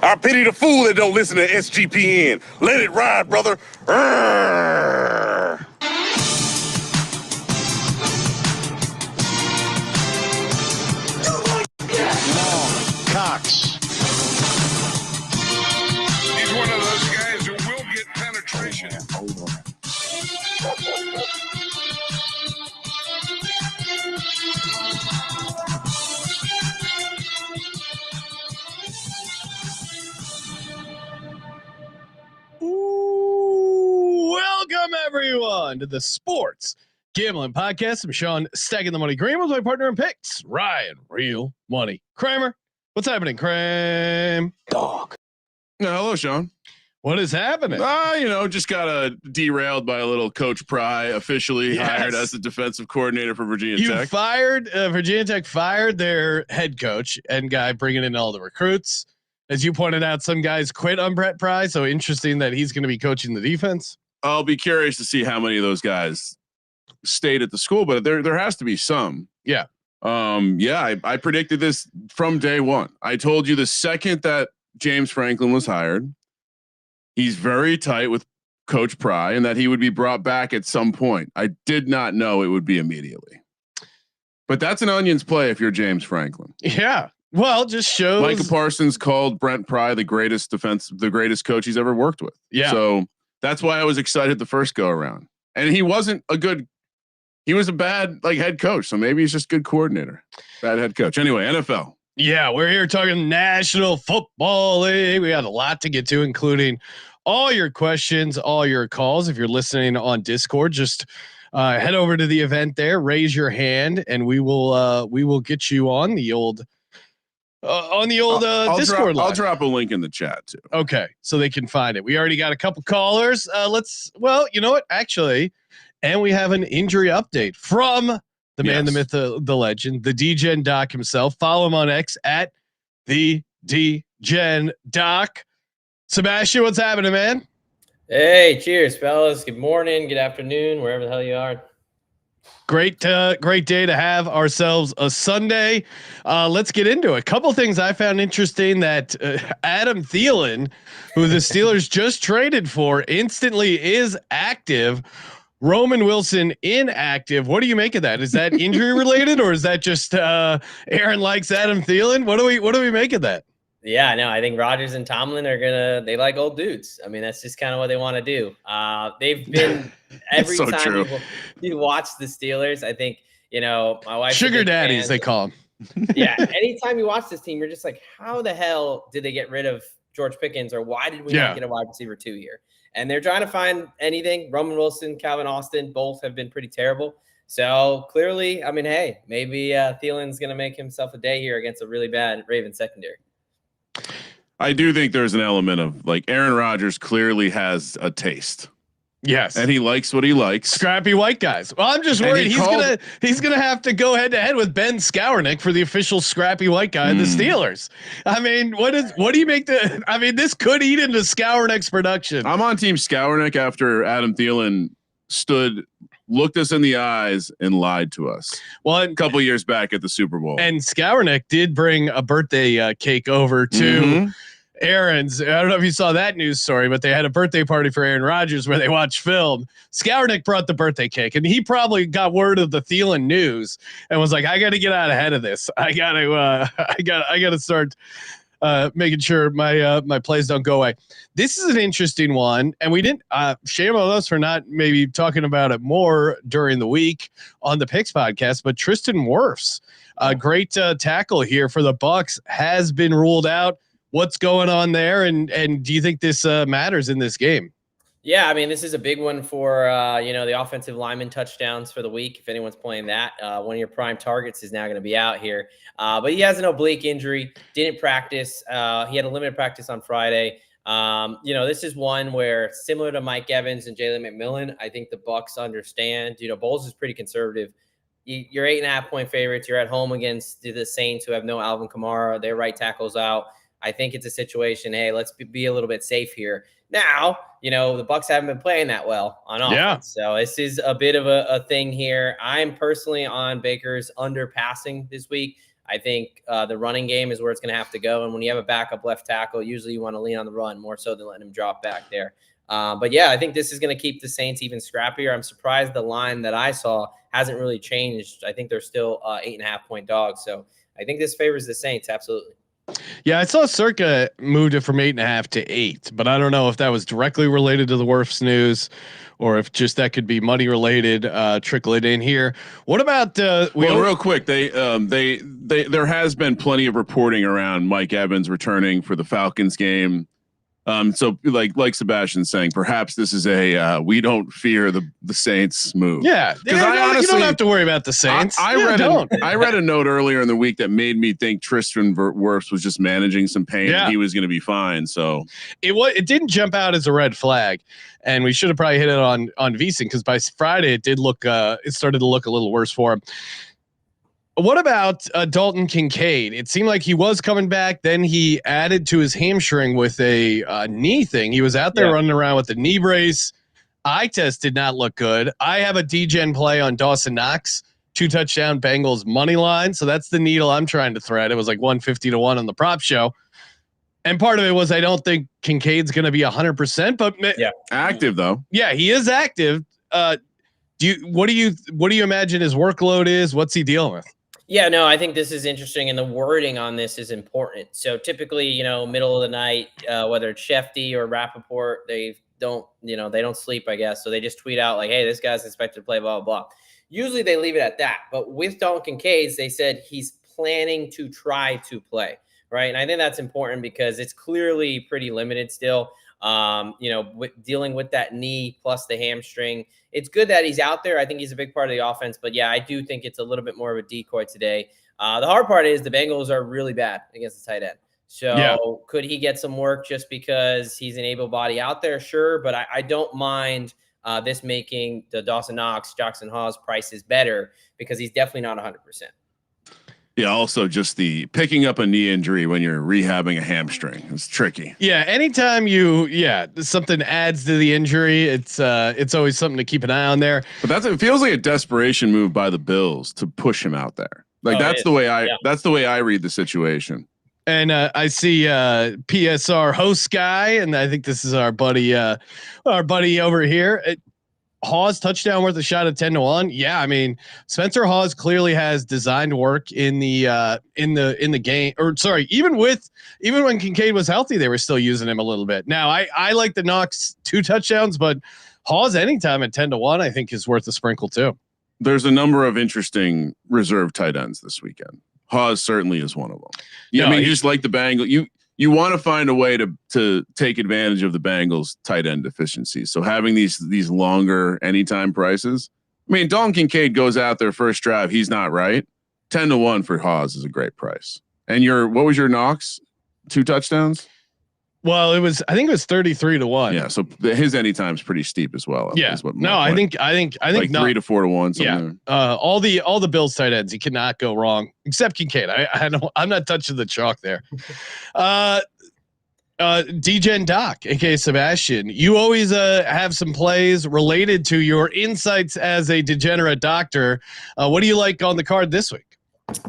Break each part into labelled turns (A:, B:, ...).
A: I pity the fool that don't listen to SGPN. Let it ride, brother. Arrgh.
B: Cox.
C: He's one of those guys who will get penetration.
B: Ooh, welcome everyone to the Sports Gambling Podcast. I'm Sean, stacking the money green with my partner in picks, Ryan, real money Kramer. What's happening, Kramer?
A: Dog.
D: Hello, Sean.
B: What is happening?
D: Just got derailed by a little Coach Pry, officially hired as the defensive coordinator for Virginia Tech.
B: Virginia Tech fired their head coach and guy bringing in all the recruits. As you pointed out, some guys quit on Brett Pry, so interesting that he's going to be coaching the defense.
D: I'll be curious to see how many of those guys stayed at the school, but there has to be some.
B: Yeah.
D: I predicted this from day one. I told you the second that James Franklin was hired, he's very tight with Coach Pry and that he would be brought back at some point. I did not know it would be immediately, but that's an onions play if you're James Franklin.
B: Yeah. Well, just shows
D: Micah Parsons called Brent Pry the greatest coach he's ever worked with.
B: Yeah.
D: So that's why I was excited the first go around. And he was a bad head coach. So maybe he's just good coordinator, bad head coach. Anyway, NFL.
B: Yeah, we're here talking National Football League. We got a lot to get to, including all your questions, all your calls. If you're listening on Discord, just head over to the event there, raise your hand, and we will get you on the old Discord line.
D: I'll drop a link in the chat too.
B: Okay, so they can find it. We already got a couple callers. You know what? Actually, and we have an injury update from the man, the myth, the legend, the DGen Doc himself. Follow him on X at the DGen Doc. Sebastian, what's happening, man?
E: Hey, cheers, fellas. Good morning, good afternoon, wherever the hell you are.
B: Great day to have ourselves a Sunday. Let's get into it. A couple things I found interesting that Adam Thielen, who the Steelers just traded for, instantly is active. Roman Wilson inactive. What do you make of that? Is that injury related or is that just Aaron likes Adam Thielen? What do we make of that?
E: Yeah, no, I think Rodgers and Tomlin they like old dudes. I mean, that's just kind of what they want to do. They've been every
D: so
E: time you watch the Steelers, I think, my wife,
B: sugar daddies, they call them.
E: Yeah. Anytime you watch this team, you're just like, how the hell did they get rid of George Pickens, or why did we not get a wide receiver 2 here? And they're trying to find anything. Roman Wilson, Calvin Austin, both have been pretty terrible. So clearly, I mean, hey, maybe Thielen's going to make himself a day here against a really bad Ravens secondary.
D: I do think there's an element of Aaron Rodgers clearly has a taste.
B: Yes.
D: And he likes what he likes.
B: Scrappy white guys. Well, I'm just worried he's gonna have to go head to head with Ben Skowronek for the official scrappy white guy of the Steelers. I mean, what do you make this could eat into Skowronek's production.
D: I'm on team Skowronek after Adam Thielen looked us in the eyes and lied to us.
B: Well,
D: a couple years back at the Super Bowl.
B: And Skowronek did bring a birthday cake over to Aaron's. I don't know if you saw that news story, but they had a birthday party for Aaron Rodgers where they watched film. Skowronek brought the birthday cake, and he probably got word of the Thielen news and was like, "I got to get out ahead of this. I got to start making sure my plays don't go away." This is an interesting one, and we didn't. Shame on us for not maybe talking about it more during the week on the Picks podcast. But Tristan Wirfs, a great tackle here for the Bucs, has been ruled out. What's going on there, and do you think this matters in this game?
E: Yeah, I mean, this is a big one for the offensive lineman touchdowns for the week. If anyone's playing that, one of your prime targets is now going to be out here. But he has an oblique injury, didn't practice. He had a limited practice on Friday. This is one where, similar to Mike Evans and Jalen McMillan, I think the Bucs understand. Bowles is pretty conservative. You're 8.5-point favorites. You're at home against the Saints, who have no Alvin Kamara. Their right tackle's out. I think it's a situation, hey, let's be a little bit safe here. Now, the Bucs haven't been playing that well on offense. So this is a bit of a thing here. I'm personally on Baker's under passing this week. I think the running game is where it's going to have to go. And when you have a backup left tackle, usually you want to lean on the run more so than letting him drop back there. But yeah, I think this is going to keep the Saints even scrappier. I'm surprised the line that I saw hasn't really changed. I think they're still 8.5-point dogs. So I think this favors the Saints. Absolutely.
B: Yeah, I saw Circa moved it from 8.5 to 8, but I don't know if that was directly related to the Wirfs news or if just that could be money related. Trickle it in here. What about
D: real quick? There has been plenty of reporting around Mike Evans returning for the Falcons game. So like Sebastian's saying, perhaps this is a we don't fear the Saints move.
B: Yeah, because
D: I honestly,
B: you don't have to worry about the Saints.
D: I read a note earlier in the week that made me think Tristan Wirfs was just managing some pain. And he was going to be fine. So
B: it didn't jump out as a red flag, and we should have probably hit it on VSiN because by Friday it did look it started to look a little worse for him. What about Dalton Kincaid? It seemed like he was coming back. Then he added to his hamstring with a knee thing. He was out there running around with a knee brace. Eye test did not look good. I have a DGen play on Dawson Knox, 2-touchdown Bengals money line. So that's the needle I'm trying to thread. It was like 150 to 1 on the prop show. And part of it was I don't think Kincaid's going to be 100%, but
D: active though.
B: Yeah, he is active. What do you imagine his workload is? What's he dealing with?
E: Yeah, no, I think this is interesting, and the wording on this is important. So typically, middle of the night, whether it's Shefty or Rappaport, they don't sleep, I guess. So they just tweet out like, "Hey, this guy's expected to play, blah, blah, blah." Usually they leave it at that. But with Dalton Kincaid, they said he's planning to try to play, right? And I think that's important because it's clearly pretty limited still. Dealing with that knee plus the hamstring. It's good that he's out there. I think he's a big part of the offense, but yeah, I do think it's a little bit more of a decoy today. The hard part is the Bengals are really bad against the tight end. So could he get some work just because he's an able body out there? Sure. But I don't mind this making the Dawson Knox, Jackson Hawes prices better because he's definitely not 100%.
D: Yeah. Also just the picking up a knee injury when you're rehabbing a hamstring is tricky.
B: Yeah. Anytime something adds to the injury, it's always something to keep an eye on there.
D: But it feels like a desperation move by the Bills to push him out there. Like that's the way I read the situation.
B: And I see PSR host guy, and I think this is our buddy over here. Hawes touchdown worth a shot at 10 to 1. Yeah, I mean Spencer Hawes clearly has designed work in the game. Or sorry, even when Kincaid was healthy, they were still using him a little bit. Now I like the Knox 2 touchdowns, but Hawes anytime at 10 to 1, I think is worth a sprinkle too.
D: There's a number of interesting reserve tight ends this weekend. Hawes certainly is one of them. Yeah, I mean, you just like the Bengals. You want to find a way to take advantage of the Bengals tight end deficiencies. So having these longer anytime prices. I mean, Dalton Kincaid goes out there first drive. He's not right. 10 to 1 for Hawes is a great price. And what was your Knox? 2 touchdowns?
B: Well, I think it was 33 to 1.
D: Yeah. So his anytime is pretty steep as well.
B: Yeah. I think
D: like 3 to 4 to 1.
B: Yeah. All the Bills tight ends, you cannot go wrong except Kincaid. I'm not touching the chalk there. DGen Doc, aka Sebastian, you always have some plays related to your insights as a degenerate doctor. What do you like on the card this week?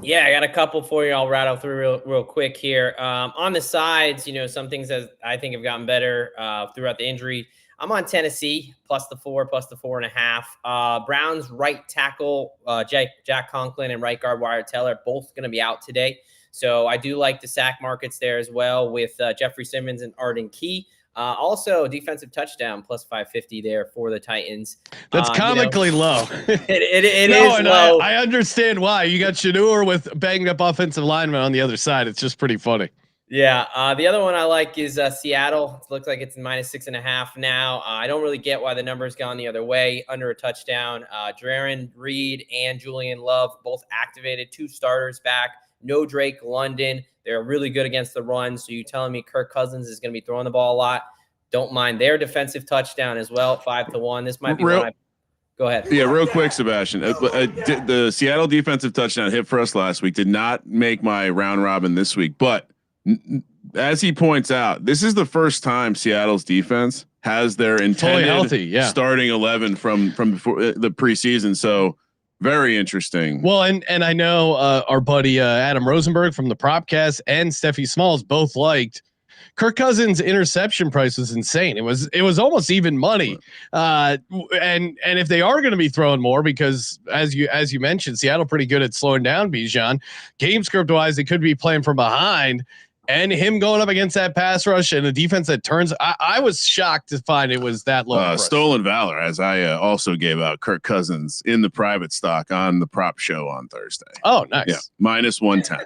E: Yeah, I got a couple for you. I'll rattle through real quick here. On the sides, some things that I think have gotten better throughout the injury. I'm on Tennessee plus the 4, plus the 4.5. Browns right tackle Jack Conklin and right guard Wyatt Teller both going to be out today. So I do like the sack markets there as well with Jeffrey Simmons and Arden Key. Also defensive touchdown plus 550 there for the Titans.
B: That's comically low.
E: It is low.
B: I understand why. You got Shador with banged up offensive lineman on the other side. It's just pretty funny.
E: Yeah. The other one I like is Seattle. It looks like it's -6.5 now. I don't really get why the number's gone the other way. Under a touchdown. Jaron Reed and Julian Love both activated. 2 starters back. No Drake London. They're really good against the run. So you telling me Kirk Cousins is going to be throwing the ball a lot? Don't mind their defensive touchdown as well. 5 to 1. This might be go ahead.
D: Yeah, real quick, Sebastian. The Seattle defensive touchdown hit for us last week. Did not make my round robin this week, but as he points out, this is the first time Seattle's defense has their intended
B: healthy,
D: starting 11 from before the preseason. So Very interesting.
B: Well, and I know our buddy Adam Rosenberg from the Propcast and Steffi Smalls both liked Kirk Cousins' interception price was insane. It was almost even money. And if they are going to be throwing more, because as you mentioned, Seattle pretty good at slowing down Bijan. Game script wise, they could be playing from behind, and him going up against that pass rush and a defense that turns. I was shocked to find it was that low.
D: Stolen Valor, as I also gave out Kirk Cousins in the private stock on the prop show on Thursday.
B: Oh, nice.
D: Yeah, minus 110.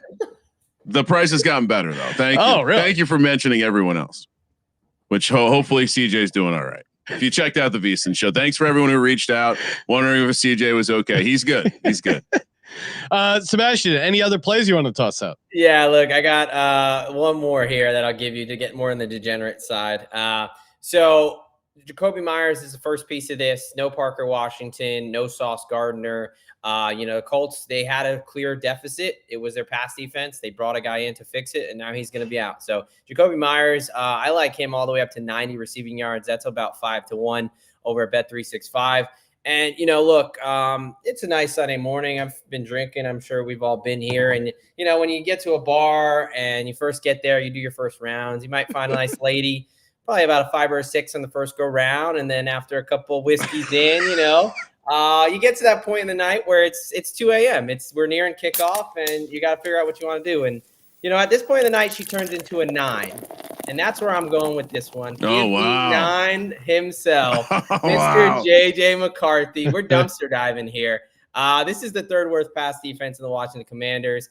D: The price has gotten better though. Thank you.
B: Really?
D: Thank you for mentioning everyone else, which hopefully CJ's doing all right. If you checked out the VSiN show, thanks for everyone who reached out wondering if CJ was okay. He's good. He's good.
B: Sebastian, any other plays you want to toss out?
E: Yeah, look, I got one more here that I'll give you to get more on the degenerate side. So Jacoby Myers is the first piece of this. No Parker Washington, no Sauce Gardner. Colts, they had a clear deficit. It was their pass defense. They brought a guy in to fix it, and now he's going to be out. So Jacoby Myers, I like him all the way up to 90 receiving yards. That's about 5-1 over at Bet365. And, look, it's a nice Sunday morning. I've been drinking. I'm sure we've all been here. And, when you get to a bar and you first get there, you do your first rounds. You might find a nice lady, probably about a 5 or a 6 on the first go round. And then after a couple of whiskeys in, you get to that point in the night where it's 2 a.m. We're nearing kickoff, and you got to figure out what you want to do. And, at this point in the night, she turns into a 9. And that's where I'm going with this one.
D: Oh, wow.
E: 9 himself, Mr.
D: Wow.
E: JJ McCarthy. We're dumpster diving here. This is the third worst pass defense in the Washington Commanders.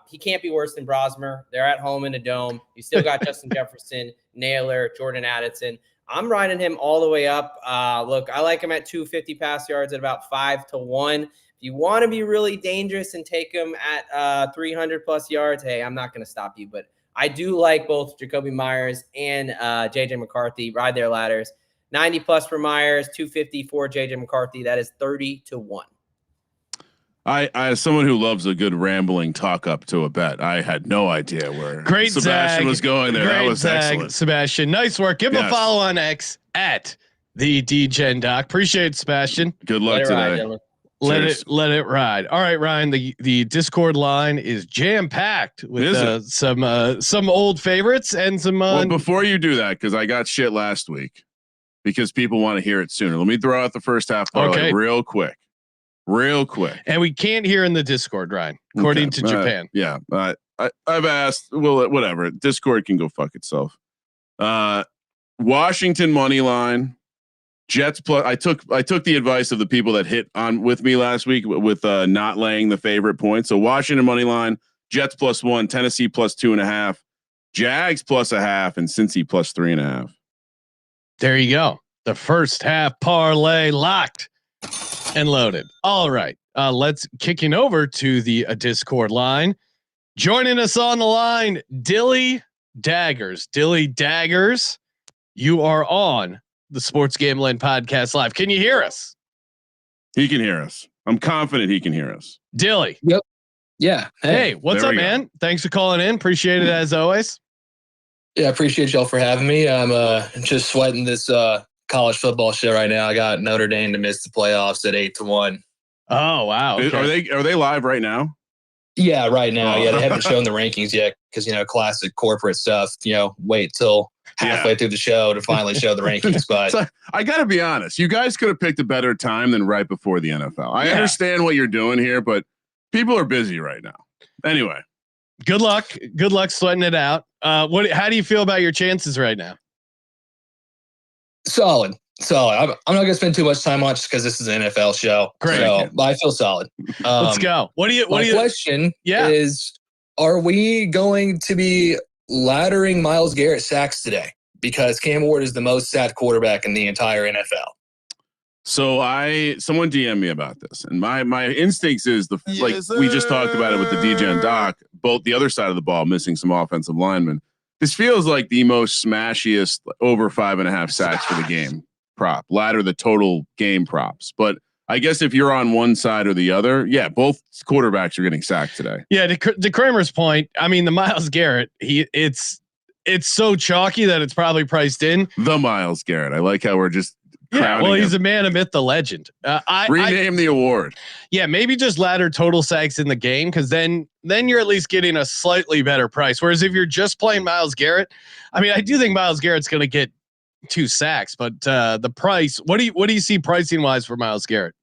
E: He can't be worse than Brosmer. They're at home in a dome. You still got Justin Jefferson, Naylor, Jordan Addison. I'm riding him all the way up. Look, I like him at 250 pass yards at about 5-1. If you want to be really dangerous and take him at 300 plus yards, hey, I'm not going to stop you. But I do like both Jacoby Myers and JJ McCarthy. Ride their ladders. 90 plus for Myers, 250 for JJ McCarthy. That is 30-1.
D: I as someone who loves a good rambling talk up to a bet, I had no idea where Sebastian was going there. That was excellent.
B: Sebastian, nice work. Give him a follow on X at the DGen Doc. Appreciate it, Sebastian.
D: Good luck today.
B: Let it ride. All right, Ryan. The Discord line is jam packed with some old favorites and some.
D: Well, before you do that, because I got shit last week, because people want to hear it sooner. Let me throw out the first half parlay real quick. And we can't hear in the Discord, Ryan, according to Japan. Yeah. I've asked, well, whatever. Discord can go fuck itself. Washington money line, Jets plus. I took the advice of the people that hit on with me last week with not laying the favorite points. So Washington money line, Jets +1, Tennessee +2.5, Jags +0.5, and Cincy +3.5.
B: There you go. The first half parlay locked and loaded. All right. Let's kicking over to the Discord line. Joining us on the line, Dilly Daggers. Dilly Daggers, you are on the Sports Gambling Podcast Live. Can you hear us?
D: He can hear us. I'm confident he can hear us.
B: Dilly.
F: Yep. Yeah.
B: Hey, what's up, man? Thanks for calling in. Appreciate it as always.
F: Yeah, I appreciate y'all for having me. I'm just sweating this college football shit right now. I got Notre Dame to miss the playoffs at 8-1.
B: Oh wow!
D: Okay. Are they live right now?
F: Yeah, right now. Yeah, they haven't shown the rankings yet because classic corporate stuff. Wait till halfway through the show to finally show the rankings. But
D: so, I got to be honest, you guys could have picked a better time than right before the NFL. I understand what you're doing here, but people are busy right now. Anyway,
B: good luck. Good luck sweating it out. How do you feel about your chances right now?
F: Solid. I'm not going to spend too much time on it just because this is an NFL show.
B: Great.
F: So I feel solid.
B: Let's go. My
F: question is, are we going to be laddering Myles Garrett sacks today? Because Cam Ward is the most sacked quarterback in the entire NFL.
D: So someone DM'd me about this, and my instincts is we just talked about it with the DGen Doc, both the other side of the ball missing some offensive linemen. This feels like the most smashiest over 5.5 sacks for the game prop. Ladder the total game props. But I guess if you're on one side or the other, both quarterbacks are getting sacked today.
B: Yeah, to Kramer's point, I mean the Myles Garrett, it's so chalky that it's probably priced in.
D: The Myles Garrett. I like how we're just
B: Yeah, well,
D: crowning
B: he's
D: him.
B: a man amid the legend.
D: Rename the award.
B: Yeah, maybe just ladder total sacks in the game, because then you're at least getting a slightly better price. Whereas if you're just playing Myles Garrett, I mean, I do think Myles Garrett's going to get 2 sacks, but the price. What do you see pricing wise for Myles Garrett?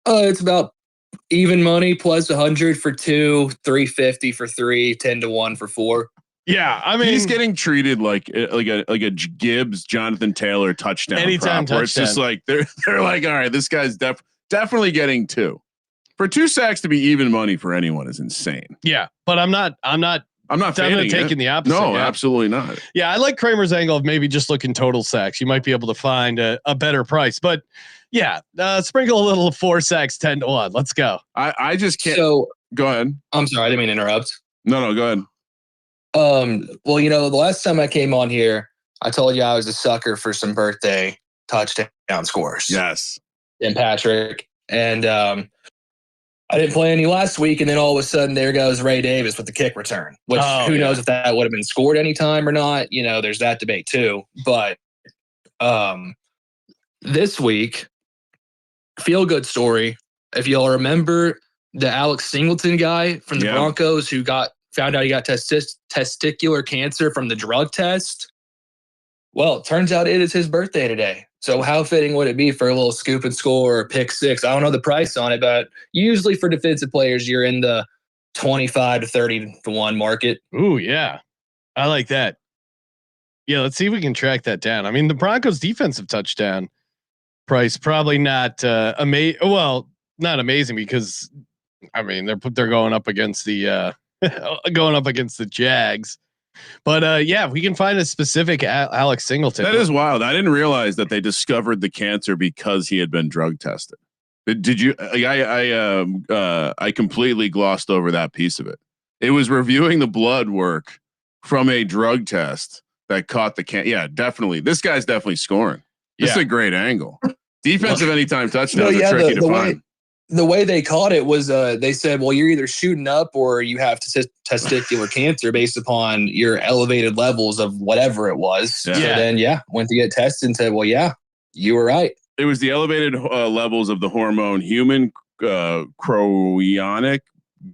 F: It's about even money plus 100 for 2, 350 for 3, 10 to 1 for 4.
B: Yeah, I mean,
D: He's getting treated like a Gibbs Jonathan Taylor touchdown
B: Anytime
D: prop, where it's just like they're like, all right, this guy's definitely getting 2. For 2 sacks to be even money for anyone is insane.
B: Yeah, but I'm not
D: definitely
B: taking the opposite.
D: No,
B: yeah.
D: absolutely not.
B: Yeah, I like Kramer's angle of maybe just looking total sacks. You might be able to find a better price, but yeah, sprinkle a little 4 sacks 10 to 1. Let's go.
D: I just can't.
F: So
D: Go ahead.
F: I'm sorry, I didn't mean to interrupt.
D: No, go ahead.
F: Well, the last time I came on here, I told you I was a sucker for some birthday touchdown scores.
D: Yes.
F: And Patrick. And I didn't play any last week, and then all of a sudden there goes Ray Davis with the kick return, which who knows if that would have been scored anytime or not. There's that debate too. But this week, feel good story. If y'all remember the Alex Singleton guy from the Broncos who found out he got testicular cancer from the drug test. Well, it turns out it is his birthday today. So how fitting would it be for a little scoop and score or pick 6? I don't know the price on it, but usually for defensive players, you're in the 25 to 30 to 1 market.
B: Ooh, yeah. I like that. Yeah, let's see if we can track that down. I mean, the Broncos defensive touchdown price probably not amazing. Well, not amazing because I mean they're going up against the Jags. But yeah, if we can find a specific Alex Singleton.
D: That is wild. I didn't realize that they discovered the cancer because he had been drug tested. Did you? I completely glossed over that piece of it. It was reviewing the blood work from a drug test that caught the cancer. Yeah, definitely. This guy's definitely scoring. This is a great angle. Defensive anytime touchdowns are tricky to find.
F: The way they caught it was they said, well, you're either shooting up or you have testicular cancer based upon your elevated levels of whatever it was.
D: Yeah.
F: So then, went to get tested and said, well, yeah, you were right.
D: It was the elevated levels of the hormone human chorionic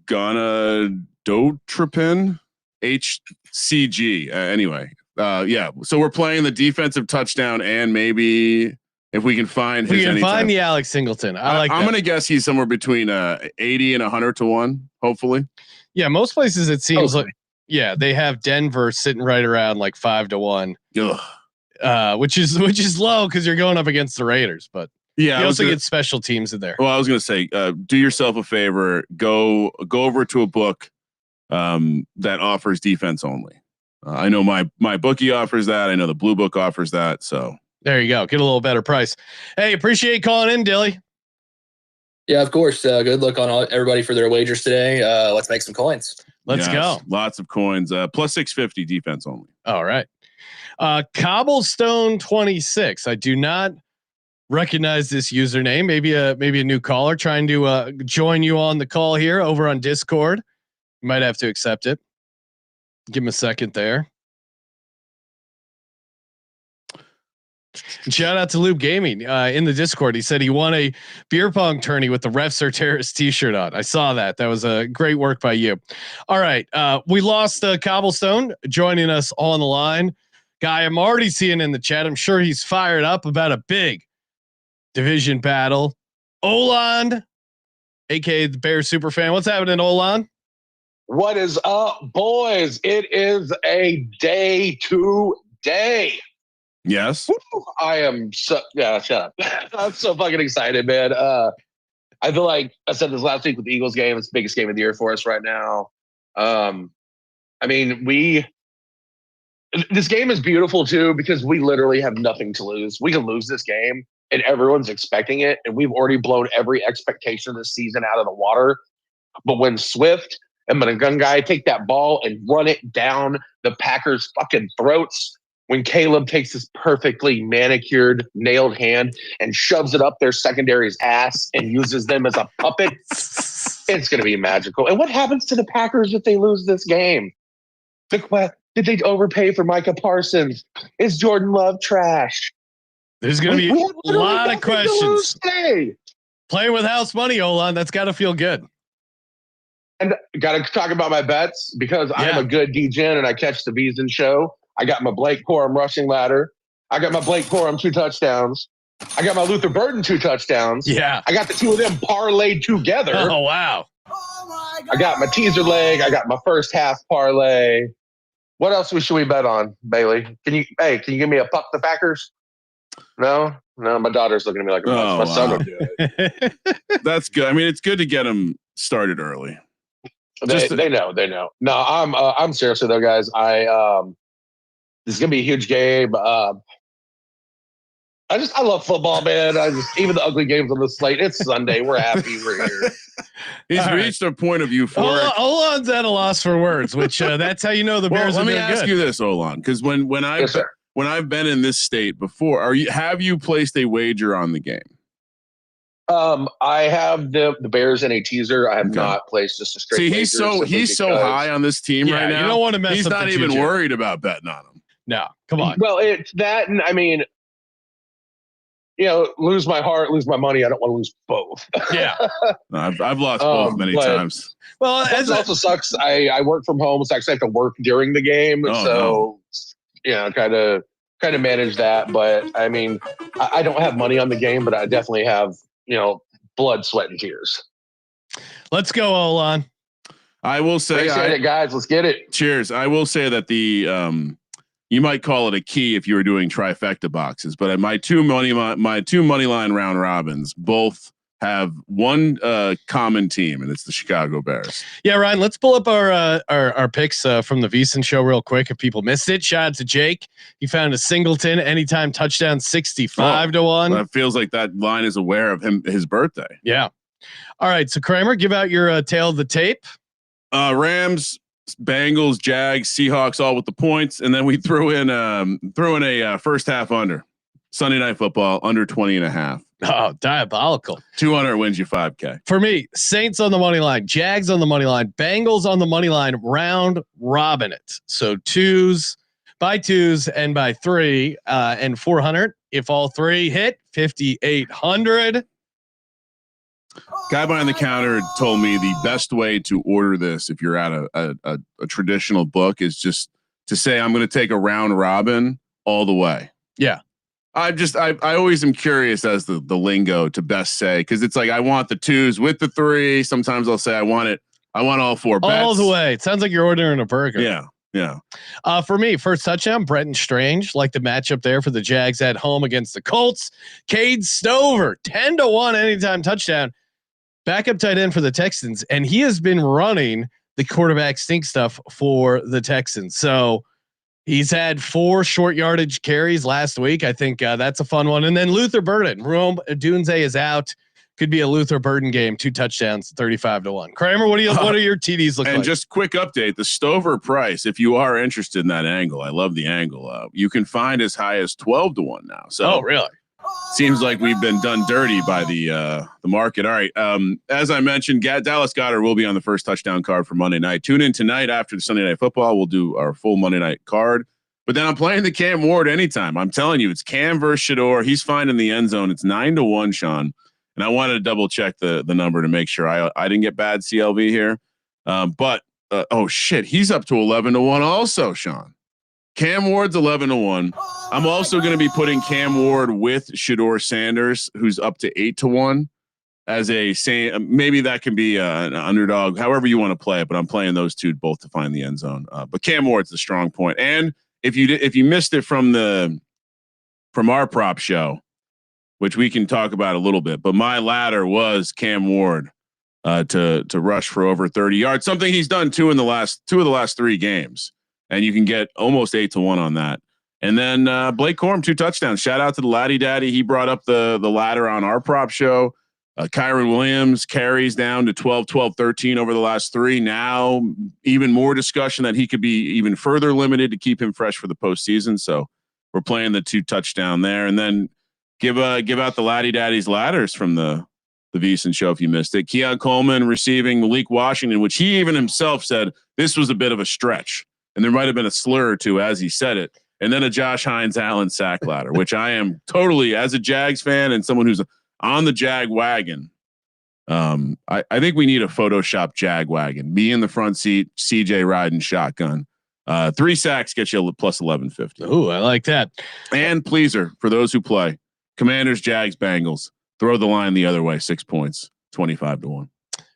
D: gonadotropin, HCG. Anyway, so we're playing the defensive touchdown and maybe if we can find
B: the Alex Singleton. I'm
D: going to guess he's somewhere between 80 and 100 to 1, hopefully.
B: Yeah, most places it seems like they have Denver sitting right around like 5 to 1. Which is low because you're going up against the Raiders, but you also get special teams in there.
D: Well, I was going to say, do yourself a favor, go over to a book that offers defense only. I know my bookie offers that. I know the Blue Book offers that. So
B: there you go. Get a little better price. Hey, appreciate calling in, Dilly.
F: Yeah, of course. Good luck on everybody for their wagers today. Let's make some coins.
B: Let's go.
D: Lots of coins. Plus 650 defense only.
B: All right. Cobblestone 26. I do not recognize this username. Maybe a new caller trying to join you on the call here over on Discord. You might have to accept it. Give him a second there. Shout out to Lube Gaming in the Discord. He said he won a beer pong tourney with the Refs Are Terrorists t-shirt on. I saw that. That was a great work by you. All right. We lost Cobblestone joining us on the line. Guy I'm already seeing in the chat. I'm sure he's fired up about a big division battle. Olan, aka the Bears super fan. What's happening, Olan?
G: What is up, boys? It is a day today.
D: Yes.
G: Woo! I am so shut up. I'm so fucking excited, man. I feel like I said this last week with the Eagles game. It's the biggest game of the year for us right now. I mean, this game is beautiful too because we literally have nothing to lose. We can lose this game and everyone's expecting it, and we've already blown every expectation of this season out of the water. But when Swift and Guy take that ball and run it down the Packers' fucking throats, when Caleb takes his perfectly manicured, nailed hand and shoves it up their secondary's ass and uses them as a puppet, it's going to be magical. And what happens to the Packers if they lose this game? Did they overpay for Micah Parsons? Is Jordan Love trash?
B: There's going to be a lot of questions. Playing with house money, Olan. That's got to feel good.
G: And got to talk about my bets because I'm a good DGen and I catch the V's in show. I got my Blake Corum rushing ladder. I got my Blake Corum 2 touchdowns. I got my Luther Burden 2 touchdowns.
B: Yeah.
G: I got the 2 of them parlayed together.
B: Oh, wow.
G: I got my teaser leg. I got my first half parlay. What else should we bet on, Bailey? Can you give me a puck the Packers? No, my daughter's looking at me like my son will do it.
D: That's good. I mean, it's good to get them started early.
G: They know. No, I'm seriously though, guys. This is gonna be a huge game. I love football, man. Even the ugly games on the slate. It's Sunday. We're happy. We're here.
D: He's reached a point of euphoric.
B: Olan's at a loss for words, which that's how you know the Bears.
D: Let me
B: ask
D: you this, Olan, because when I've been in this state before, have you placed a wager on the game?
G: I have the Bears in a teaser. I have not placed just a straight.
D: See, he's so high on this team right now.
B: You don't want to mess.
D: He's
B: up
D: not even worried about betting on him.
B: No, come on.
G: Well, it's that, and I mean, lose my heart, lose my money. I don't want to lose both.
B: Yeah,
D: I've lost both many times.
G: Well, it also sucks. I work from home, so I actually have to work during the game. Kind of manage that. But I mean, I don't have money on the game, but I definitely have blood, sweat, and tears.
B: Let's go, Olan.
D: I will say,
G: it, guys. Let's get it.
D: Cheers. I will say that the you might call it a key if you were doing trifecta boxes, but my two money line round robins both have one common team, and it's the Chicago Bears.
B: Yeah, Ryan, let's pull up our picks from the VSiN show real quick. If people missed it, shout out to Jake. He found a Singleton anytime touchdown 65-1.
D: That feels like that line is aware of his birthday.
B: Yeah. All right. So Kramer, give out your tail of the tape.
D: Rams, Bengals, Jags, Seahawks, all with the points, and then we threw in a first half under Sunday Night Football under 20.5.
B: Oh, diabolical.
D: 200 wins you $5K.
B: For me, Saints on the money line, Jags on the money line, Bengals on the money line, round robin it. So by twos and by 3 and 400. If all 3 hit, 5,800.
D: Guy behind the counter told me the best way to order this, if you're at a traditional book, is just to say, I'm going to take a round robin all the way.
B: Yeah.
D: I always am curious as the lingo to best say, because it's like I want the 2s with the 3. Sometimes I'll say I want all 4 bets.
B: All the way. It sounds like you're ordering a burger.
D: Yeah.
B: For me, first touchdown, Bretton Strange, like the matchup there for the Jags at home against the Colts. Cade Stover, 10-1 anytime touchdown. Backup tight end for the Texans, and he has been running the quarterback stink stuff for the Texans. So he's had 4 short yardage carries last week. I think that's a fun one. And then Luther Burden, Rome Dunze is out. Could be a Luther Burden game. 2 touchdowns, 35-1. Kramer, what are your TDs look like?
D: And just quick update: the Stover price, if you are interested in that angle, I love the angle. You can find as high as 12-1 now. So,
B: really?
D: Seems like we've been done dirty by the market. All right. As I mentioned, Dallas Goedert will be on the first touchdown card for Monday night. Tune in tonight after the Sunday Night Football. We'll do our full Monday night card. But then I'm playing the Cam Ward anytime. I'm telling you, it's Cam versus Shador. He's finding the end zone. It's 9-1, Sean. And I wanted to double check the number to make sure I didn't get bad CLV here. But he's up to 11-1 also, Sean. Cam Ward's 11-1. I'm also going to be putting Cam Ward with Shador Sanders, who's up to 8-1 as maybe that can be an underdog, however you want to play it, but I'm playing those two both to find the end zone. But Cam Ward's the strong point. And if you missed it from our prop show, which we can talk about a little bit, but my ladder was Cam Ward to rush for over 30 yards, something he's done two of the last 3 games. And you can get almost 8-1 on that. And then Blake Corum, 2 touchdowns. Shout out to the Laddie Daddy. He brought up the ladder on our prop show. Kyron Williams carries down to 12, 13 over the last 3. Now, even more discussion that he could be even further limited to keep him fresh for the postseason. So we're playing the 2 touchdown there. And then give out the Laddie Daddy's ladders from the VSiN show if you missed it. Keon Coleman receiving Malik Washington, which he even himself said this was a bit of a stretch. And there might have been a slur or two as he said it. and then a Josh Hines Allen sack ladder, which I am totally, as a Jags fan and someone who's on the Jag wagon. I think we need a Photoshop Jag wagon. Me in the front seat, CJ riding shotgun. 3 sacks gets you plus 1150.
B: Ooh, I like that.
D: And pleaser for those who play. Commanders, Jags, Bengals. Throw the line the other way. 6 points, 25-1.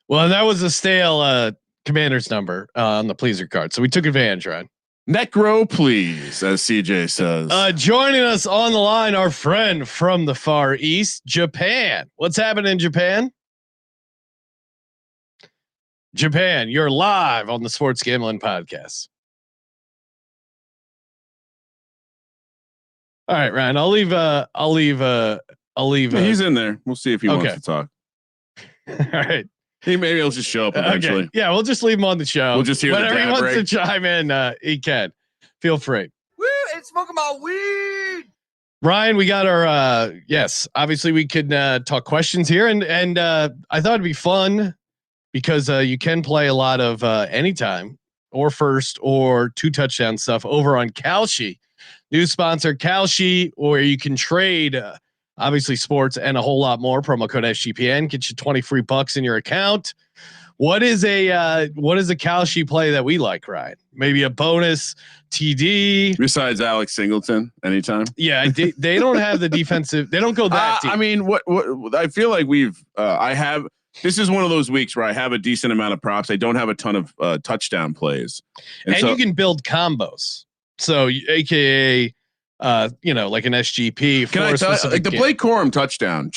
B: Well, that was a stale Commanders number on the pleaser card, so we took advantage, right?
D: Necro, please, as CJ says.
B: Joining us on the line, our friend from the Far East, Japan. What's happening in Japan? Japan, you're live on the Sports Gambling Podcast. All right, Ryan. I'll leave.
D: Yeah, he's in there. We'll see if he wants to talk.
B: All right.
D: Maybe he'll just show up eventually.
B: Okay. Yeah, we'll just leave him on the show.
D: We'll just hear
B: whenever he wants
D: break.
B: to chime in. He can. Feel free.
H: Woo! It's smoking my weed.
B: Ryan, we got our yes. Obviously, we could talk questions here, and I thought it'd be fun because you can play a lot of anytime or first or 2 touchdown stuff over on Kalshi. New sponsor Kalshi, where you can trade obviously sports and a whole lot more. Promo code SGPN gets you 20 free bucks in your account. What is a Kalshi play that we like, Ryan? Maybe a bonus TD
D: besides Alex Singleton anytime.
B: Yeah, they don't have the defensive. They don't go that deep.
D: I mean, what I feel like this is one of those weeks where I have a decent amount of props. I don't have a ton of touchdown plays,
B: and so you can build combos. So, AKA, like an SGP.
D: Can I tell you, like the Blake Corum touchdown?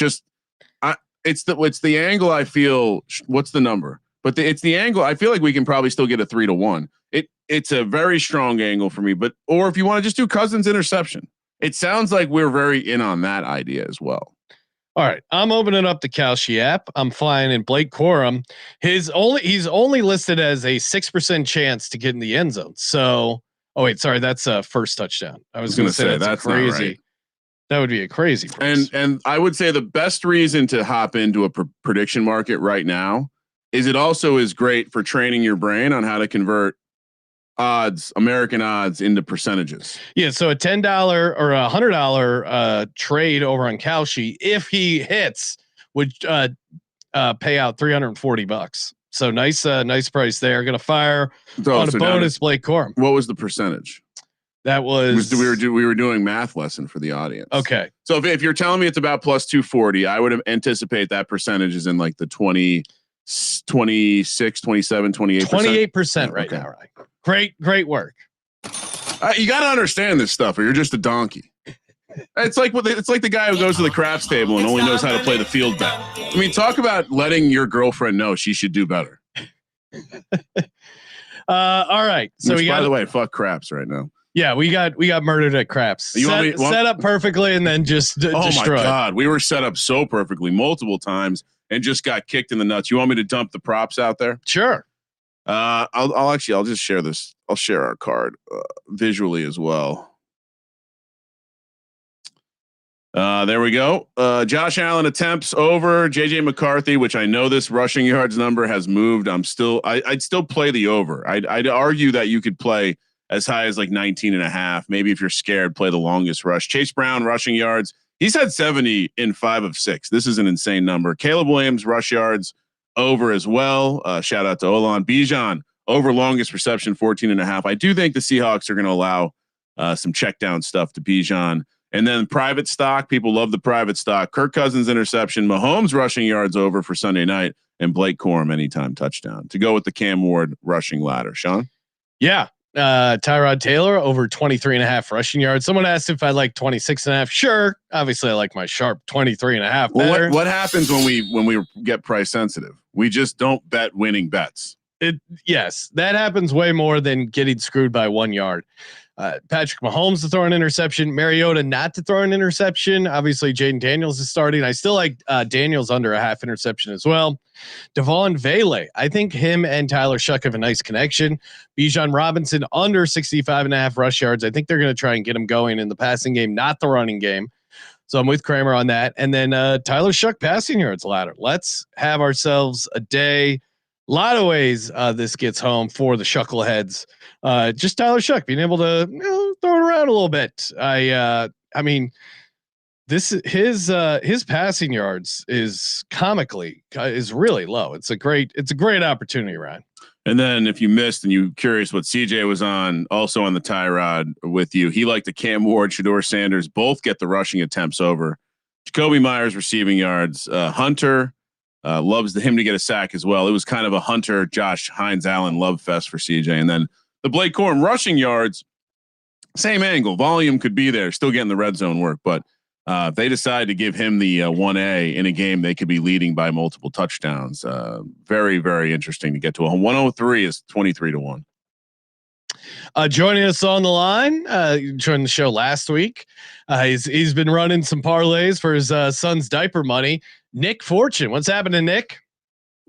D: It's the angle. I feel. What's the number? But it's the angle. I feel like we can probably still get a 3-1. It's a very strong angle for me. Or if you want to just do Cousins interception, it sounds like we're very in on that idea as well.
B: All right, I'm opening up the Kalshi app. I'm flying in Blake Corum. He's only listed as a 6% chance to get in the end zone. So. Oh wait, sorry, that's a first touchdown. I was going to say that's crazy. Not right. That would be a crazy price.
D: And I would say the best reason to hop into a prediction market right now is it also is great for training your brain on how to convert American odds into percentages.
B: Yeah, so a $10 or a $100 trade over on Kalshi, if he hits, would pay out $340. So nice price there. Going to fire on a bonus Blake Corum.
D: What was the percentage?
B: That was
D: we were doing math lesson for the audience.
B: Okay.
D: So if you're telling me it's about plus 240, I would anticipate that percentage is in like the 20, 26, 27, 28%.
B: 28% right now, right? Great work.
D: You got to understand this stuff or you're just a donkey. It's like the guy who goes to the craps table and only knows how to play the field bet. I mean, talk about letting your girlfriend know she should do better.
B: All right. So
D: by the way, fuck craps right now.
B: Yeah, we got murdered at craps. Set up perfectly and then just destroyed.
D: My God, we were set up so perfectly multiple times and just got kicked in the nuts. You want me to dump the props out there?
B: Sure.
D: I'll just share this. I'll share our card visually as well. There we go. Josh Allen attempts over JJ McCarthy, which I know this rushing yards number has moved. I'd still play the over. I'd argue that you could play as high as like 19.5. Maybe if you're scared, play the longest rush. Chase Brown rushing yards. He's had 70 in 5 of 6. This is an insane number. Caleb Williams rush yards over as well. Shout out to Olan. Bijan over longest reception 14.5. I do think the Seahawks are going to allow some check down stuff to Bijan. And then private stock, people love the private stock. Kirk Cousins interception, Mahomes rushing yards over for Sunday night, and Blake Corum anytime touchdown to go with the Cam Ward rushing ladder. Sean?
B: Yeah. Tyrod Taylor over 23.5 rushing yards. Someone asked if I like 26.5. Sure. Obviously I like my sharp 23.5 better.
D: What happens when we get price sensitive? We just don't bet winning bets.
B: Yes, that happens way more than getting screwed by 1 yard. Patrick Mahomes to throw an interception, Mariota not to throw an interception. Obviously, Jaden Daniels is starting. I still like Daniels under a half interception as well. Devon Vele, I think him and Tyler Shuck have a nice connection. Bijan Robinson under 65.5 rush yards. I think they're going to try and get him going in the passing game, not the running game. So I'm with Kramer on that. And then Tyler Shuck passing yards ladder. Let's have ourselves a day lot of ways this gets home for the Shuckleheads. Just Tyler Shuck being able to throw it around a little bit. I mean, his passing yards is comically is really low. It's a great opportunity, Ryan.
D: And then if you missed and you curious what CJ was on, also on the tie rod with you, he liked the Cam Ward, Shedeur Sanders both get the rushing attempts over. Jacoby Myers receiving yards. Hunter loves him to get a sack as well. It was kind of a Hunter, Josh Hines, Allen love fest for CJ. And then the Blake Corum rushing yards, same angle, volume could be there, still getting the red zone work, but if they decide to give him the 1A in a game, they could be leading by multiple touchdowns. Very, very interesting to get to. 103 is 23-1.
B: Joining us on the line, joined the show last week. He's been running some parlays for his son's diaper money. Nick Fortune, what's happening, Nick?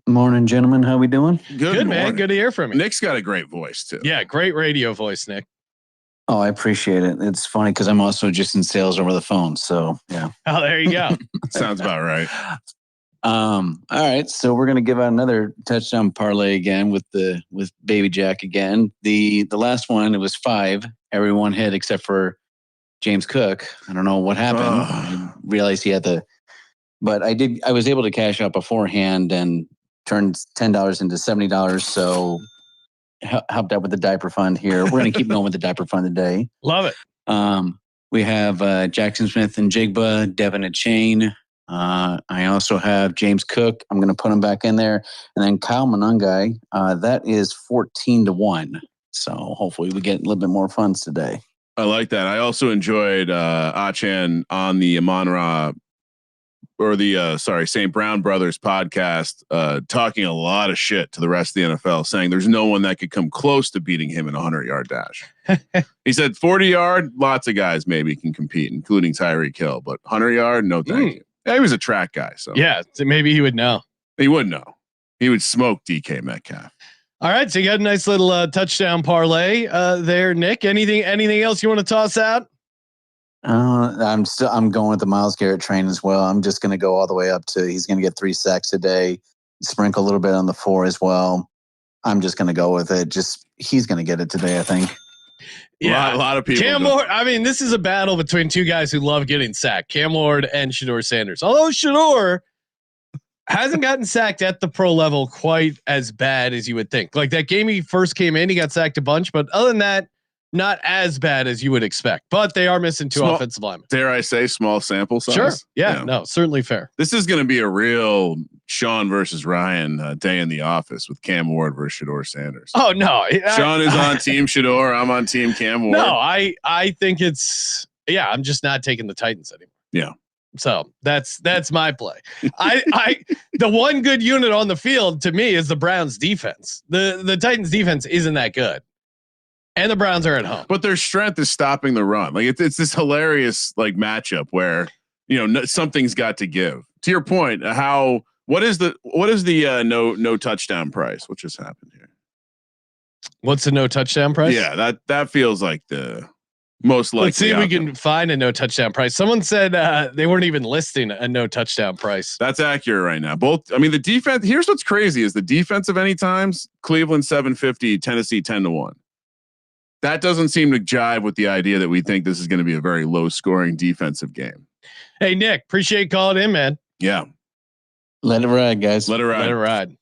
I: Morning, gentlemen. How we doing?
B: Good man. Good to hear from you.
D: Nick's got a great voice too.
B: Yeah, great radio voice, Nick.
I: Oh, I appreciate it. It's funny because I'm also just in sales over the phone. So yeah.
B: Oh, there you go.
D: Sounds about right.
I: All right. So we're gonna give out another touchdown parlay again with Baby Jack again. The last one, it was 5. Everyone hit except for James Cook. I don't know what happened. I realized he had but I was able to cash out beforehand and turned $10 into $70. So helped out with the diaper fund here. We're going to keep going with the diaper fund today.
B: Love it.
I: We have Jackson Smith and Jigba, Devin and Chain. I also have James Cook. I'm going to put him back in there. And then Kyle Monangai, that is 14-1. So hopefully we get a little bit more funds today.
D: I like that. I also enjoyed Achan on the Amon-Ra or the St. Brown Brothers podcast, talking a lot of shit to the rest of the NFL, saying there's no one that could come close to beating him in a 100-yard dash. He said 40-yard, lots of guys maybe can compete, including Tyreek Hill, but 100-yard, no thank you. Yeah, he was a track guy, so
B: yeah, maybe he would know.
D: He would know. He would smoke DK Metcalf.
B: All right, so you got a nice little touchdown parlay there, Nick. Anything else you want to toss out?
I: I'm going with the Myles Garrett train as well. I'm just going to go all the way up to he's going to get 3 sacks today, sprinkle a little bit on the 4 as well. I'm just going to go with it. He's going to get it today, I think.
B: Yeah,
D: a lot of people.
B: Cam Ward. I mean, this is a battle between two guys who love getting sacked, Cam Ward and Shedeur Sanders. Although Shedeur hasn't gotten sacked at the pro level quite as bad as you would think. Like that game he first came in, he got sacked a bunch, but other than that, not as bad as you would expect. But they are missing 2 offensive linemen.
D: Dare I say small sample size?
B: Sure. Yeah. No, certainly fair.
D: This is going to be a real Sean versus Ryan day in the office with Cam Ward versus Shedeur Sanders.
B: Oh no,
D: Sean is on team Shedeur. I'm on team Cam Ward.
B: No, I think it's I'm just not taking the Titans anymore.
D: Yeah.
B: So that's my play. The one good unit on the field to me is the Browns defense. The Titans defense isn't that good. And the Browns are at home,
D: but their strength is stopping the run. Like it's this hilarious like matchup where something's got to give. To your point, what is the no touchdown price? What just happened here?
B: What's the no touchdown price?
D: Yeah, that feels like the most likely.
B: Let's see if we can find a no touchdown price. Someone said they weren't even listing a no touchdown price.
D: That's accurate right now. The defense. Here's what's crazy: is the defense of any times Cleveland 750, Tennessee 10-1. That doesn't seem to jive with the idea that we think this is going to be a very low scoring defensive game.
B: Hey, Nick, appreciate calling in, man.
D: Yeah.
I: Let it ride, guys.
D: Let it ride.
B: Let it ride.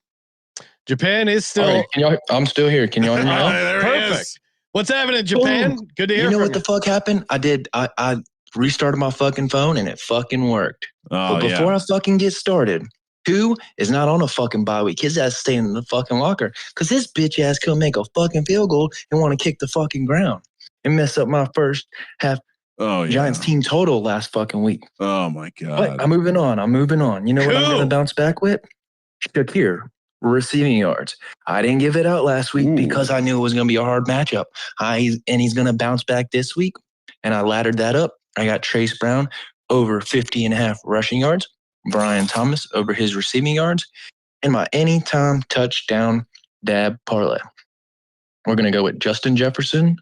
B: Japan is still.
J: Right, I'm still here. Can y'all hear me now?
B: Perfect. What's happening in Japan?
J: Boom.
B: Good to hear.
J: You know
B: from
J: what the fuck happened? I restarted my fucking phone and it fucking worked.
D: Oh,
J: but before I fucking get started, who is not on a fucking bye week? His ass staying in the fucking locker because his bitch ass couldn't make a fucking field goal and want to kick the fucking ground and mess up my first half Giants team total last fucking week.
D: Oh my god!
J: But I'm moving on. You know what I'm gonna bounce back with? Shakir receiving yards. I didn't give it out last week because I knew it was gonna be a hard matchup. He's gonna bounce back this week, and I laddered that up. I got Trace Brown over 50.5 rushing yards. Brian Thomas over his receiving yards, and my anytime touchdown dab parlay. We're going to go with Justin Jefferson,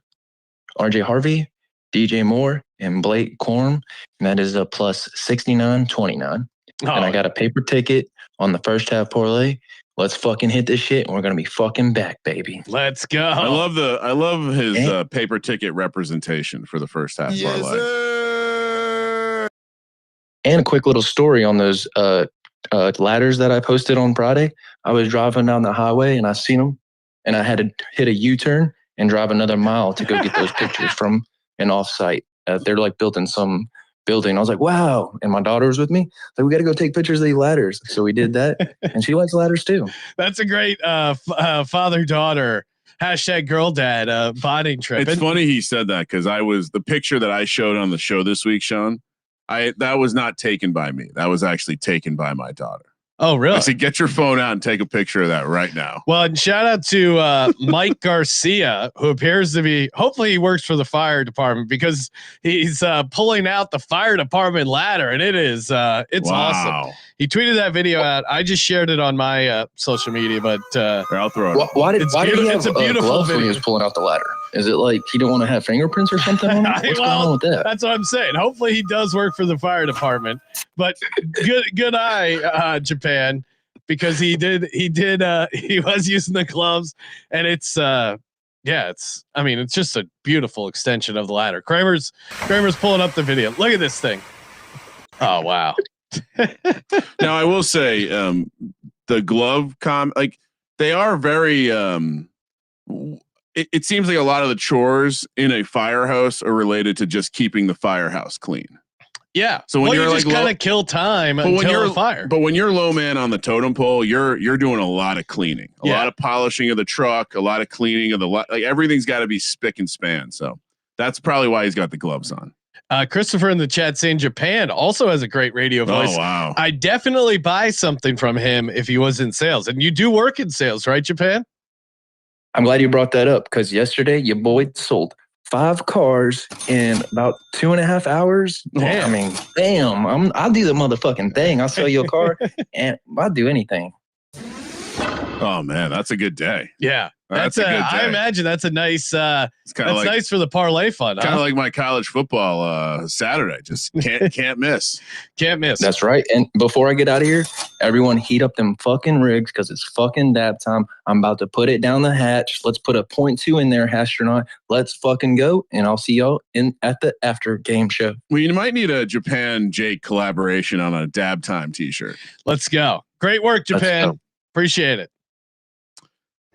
J: RJ Harvey, DJ Moore, and Blake Corum. And that is a plus 69.29. And I got a paper ticket on the first half parlay. Let's fucking hit this shit, and we're gonna be fucking back, baby.
B: Let's go.
D: I love his paper ticket representation for the first half parlay.
J: And a quick little story on those ladders that I posted on Friday. I was driving down the highway and I seen them, and I had to hit a U-turn and drive another mile to go get those pictures from an offsite. They're like built in some building. I was like, wow. And my daughter was with me. So we got to go take pictures of these ladders. So we did that. And she likes ladders too.
B: That's a great father-daughter #girl-dad bonding trip.
D: It's funny he said that because the picture that I showed on the show this week, Sean, that was not taken by me. That was actually taken by my daughter.
B: Oh, really?
D: I said, get your phone out and take a picture of that right now.
B: Well, and shout out to Mike Garcia, who appears to be, hopefully he works for the fire department, because he's pulling out the fire department ladder, and it's awesome. He tweeted that video out. I just shared it on my social media, but
D: I'll throw it.
J: Why did he have
B: it's a beautiful
J: gloves
B: video.
J: when he was pulling out the ladder? Is it like he didn't want to have fingerprints or something on it? What's going on with that?
B: That's what I'm saying. Hopefully he does work for the fire department, but good eye, Japan, because he was using the gloves, and it's just a beautiful extension of the ladder. Kramer's pulling up the video. Look at this thing. Oh, wow.
D: Now I will say, the glove they are very, it seems like a lot of the chores in a firehouse are related to just keeping the firehouse clean.
B: Yeah.
D: So when
B: you're
D: you're
B: just kind of kill time until the fire.
D: But when you're low man on the totem pole, you're doing a lot of cleaning, a lot of polishing of the truck, a lot of cleaning of everything's got to be spick and span. So that's probably why he's got the gloves on.
B: Christopher in the chat saying Japan also has a great radio voice.
D: Oh, wow.
B: I definitely buy something from him if he was in sales. And you do work in sales, right, Japan?
J: I'm glad you brought that up, because yesterday your boy sold 5 cars in about 2.5 hours.
B: Damn.
J: I mean, damn, I'll do the motherfucking thing. I'll sell you a car and I'll do anything.
D: Oh man, that's a good day.
B: Yeah.
D: That's a good day.
B: I imagine that's a nice, it's nice for the parlay fund.
D: Kind of like my college football Saturday. Just can't miss.
B: Can't miss.
J: That's right. And before I get out of here, everyone heat up them fucking rigs, because it's fucking dab time. I'm about to put it down the hatch. Let's put a 0.2 in there, astronaut. Let's fucking go. And I'll see y'all at the after game show.
D: Well, you might need a Japan Jake collaboration on a dab time t-shirt.
B: Let's go. Great work, Japan. Appreciate it.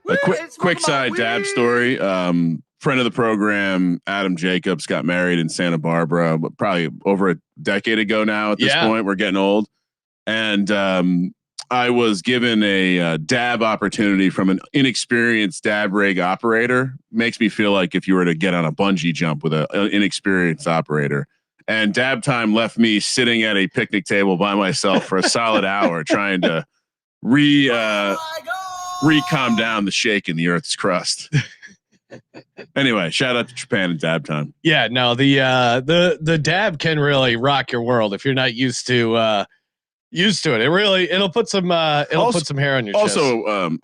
D: A quick side dab story. Friend of the program, Adam Jacobs, got married in Santa Barbara, but probably over a decade ago now. At this point, we're getting old, and I was given a dab opportunity from an inexperienced dab rig operator. Makes me feel like if you were to get on a bungee jump with an inexperienced operator. And dab time left me sitting at a picnic table by myself for a solid hour, trying to calm down the shake in the Earth's crust. Anyway, shout out to Japan and dab time.
B: Yeah, no, the dab can really rock your world if you're not used to it. It'll put some put some hair on your chest.
D: Also,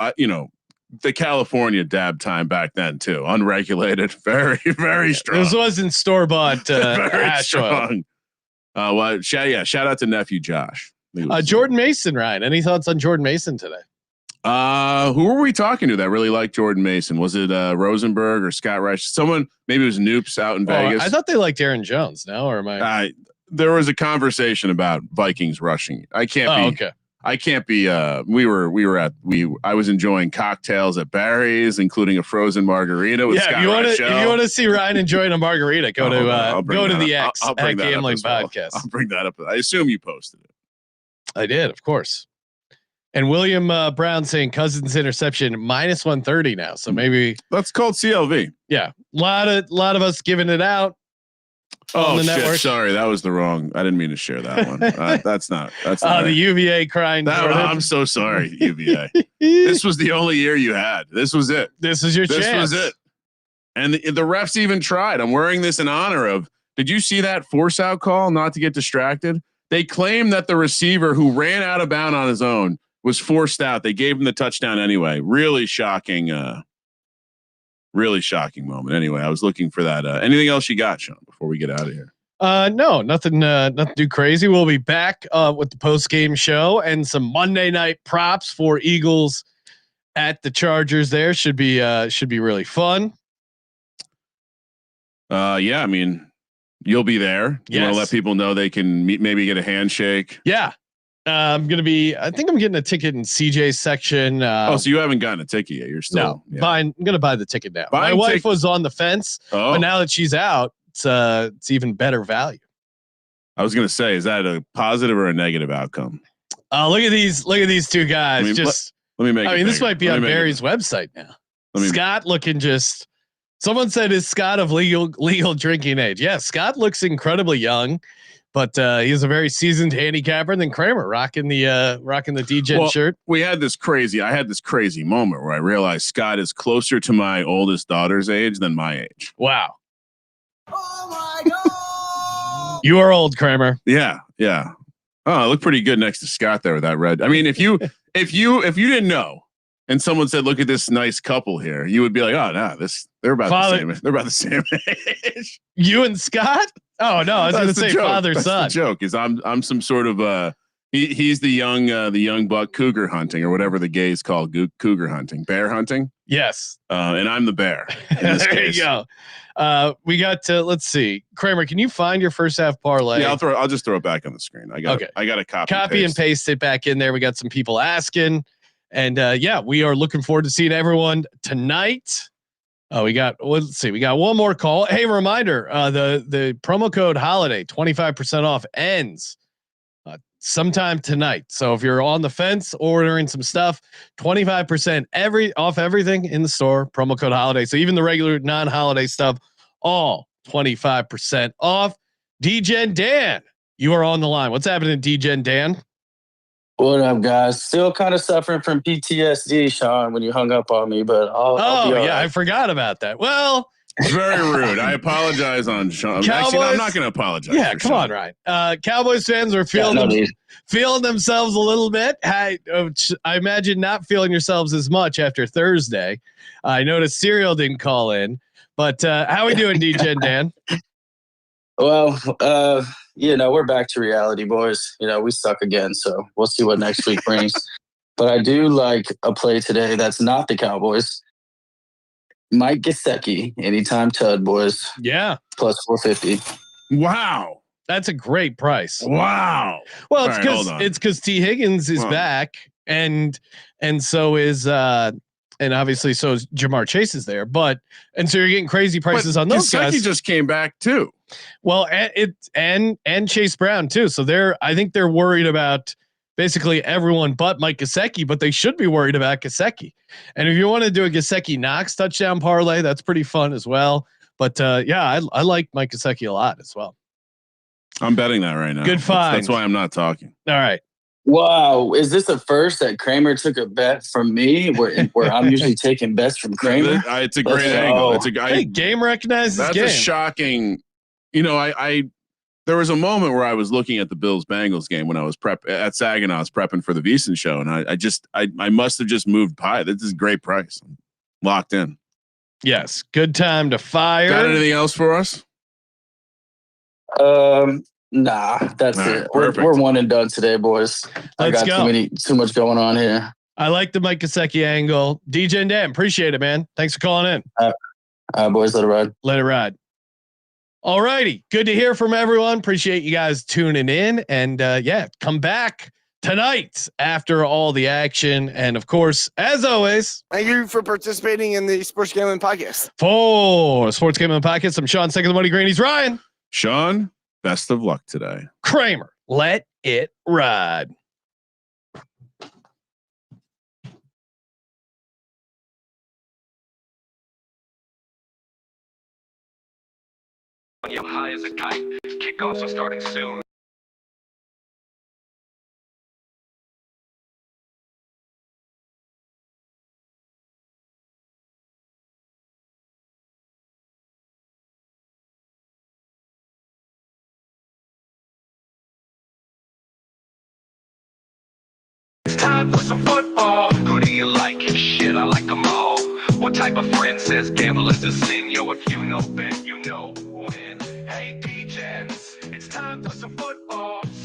D: the California dab time back then too, unregulated, very, very strong.
B: This wasn't store bought ash
D: strong. Shout out to nephew Josh.
B: Jordan Mason, Ryan. Any thoughts on Jordan Mason today?
D: Who were we talking to that really liked Jordan Mason? Was it Rosenberg or Scott Reich? Someone, maybe it was Noops out in Vegas.
B: I thought they liked Aaron Jones. No, or am I?
D: There was a conversation about Vikings rushing. I can't be. I was enjoying cocktails at Barry's, including a frozen margarita with Scott
B: if you want to see Ryan enjoying a margarita, go to the X at Gambling Podcast.
D: I'll bring that up. I assume you posted it.
B: I did, of course. And William Brown saying Cousins interception -130 now. So maybe
D: that's called CLV.
B: Yeah. A lot of us giving it out.
D: Oh shit. Network. Sorry. That was the wrong. I didn't mean to share that one. That's not
B: the UVA crying.
D: I'm so sorry. UVA. This was the only year you had. This was it.
B: This is your chance.
D: This was it. And the refs even tried. I'm wearing this in honor of, did you see that force out call? Not to get distracted. They claim that the receiver who ran out of bounds on his own was forced out. They gave him the touchdown anyway. Really shocking moment. Anyway, I was looking for that. Anything else you got, Sean, before we get out of here?
B: No, nothing too crazy. We'll be back with the post game show and some Monday night props for Eagles at the Chargers. There should be really fun.
D: Yeah, I mean, you'll be there. You want to let people know they can maybe get a handshake.
B: Yeah. I think I'm getting a ticket in CJ's section.
D: So you haven't gotten a ticket yet. You're still
B: I'm going to buy the ticket now. My wife was on the fence, but now that she's out, it's even better value.
D: I was going to say, is that a positive or a negative outcome?
B: Look at these two guys.
D: Let me make. I mean,
B: this might be on Barry's website now. Scott looking just. Someone said, "Is Scott of legal drinking age?" Yeah, Scott looks incredibly young, but he's a very seasoned handicapper. And then Kramer rocking the DGen shirt.
D: I had this crazy moment where I realized Scott is closer to my oldest daughter's age than my age.
B: Wow. Oh my god. You are old, Kramer.
D: Yeah. Oh, I look pretty good next to Scott there with that red. I mean, if you didn't know, and someone said, "Look at this nice couple here," you would be like, "Oh no, they're about the same. They're about the same age."
B: You and Scott? Oh no, I was going to say father son.
D: The joke is I'm some sort of he's the young buck cougar hunting or whatever the gays call cougar hunting, bear hunting.
B: Yes,
D: and I'm the bear. In this case.
B: You go. We got to let's see, Kramer. Can you find your first half parlay?
D: Yeah, I'll just throw it back on the screen. I got a copy
B: and paste it back in there. We got some people asking. And we are looking forward to seeing everyone tonight. Let's see. We got one more call. Hey, reminder, the promo code holiday, 25% off ends sometime tonight. So if you're on the fence ordering some stuff, 25% off everything in the store, promo code holiday. So even the regular non-holiday stuff, all 25% off. DGen Dan, you are on the line. What's happening, DGen Dan?
K: What up, guys? Still kind of suffering from PTSD, Sean, when you hung up on me, but I'll be all right.
B: I forgot about that. Well,
D: it's very rude. I apologize on Sean. Actually, I'm not going to apologize.
B: Yeah, come on, Ryan. Cowboys fans are feeling themselves a little bit. I imagine not feeling yourselves as much after Thursday. I noticed Serial didn't call in, but how are we doing, DJ and Dan?
K: Well, we're back to reality, boys. We suck again, so we'll see what next week brings. But I do like a play today that's not the Cowboys. Mike Gesicki, anytime Tud, boys.
B: Yeah.
K: Plus 450.
D: Wow.
B: That's a great price.
D: Wow.
B: Well, it's because T. Higgins is back and so is and obviously so is Jamar Chase is there, and so you're getting crazy prices on those guys.
D: He just came back too.
B: Well, and Chase Brown too. So I think they're worried about basically everyone but Mike Gesicki, but they should be worried about Gesicki. And if you want to do a Gesicki Knox touchdown parlay, that's pretty fun as well. But I like Mike Gesicki a lot as well.
D: I'm betting that right now.
B: Good find.
D: That's why I'm not talking.
B: All right.
K: Wow, is this the first that Kramer took a bet from me, where I'm usually taking bets from Kramer?
D: It's a great angle. It's
B: a game recognizes
D: that's
B: game.
D: A shocking. There was a moment where I was looking at the Bills-Bengals game when I was at Saginaw. I was prepping for the VSiN show, and I must have just moved pie. This is a great price. I'm locked in.
B: Yes, good time to fire.
D: Got anything else for us?
K: Nah, that's
D: it.
K: We're one and done today, boys. I got too much going on here.
B: I like the Mike Gesicki angle. DJ and Dan, appreciate it, man. Thanks for calling in.
K: All right, boys, let it ride.
B: Let it ride. All righty. Good to hear from everyone. Appreciate you guys tuning in. And come back tonight after all the action. And of course, as always,
H: thank you for participating in the Sports Gambling Podcast.
B: For Sports Gambling Podcast, I'm Sean, second the money green. He's Ryan.
D: Sean, best of luck today.
B: Kramer, let it ride.
L: High as a kite. Kickoffs are starting soon. Time for some football. Who do you like? Shit, I like them all. What type of friend says gamble is a sin? Yo, if you know, bet you know when. Hey, D-Gens.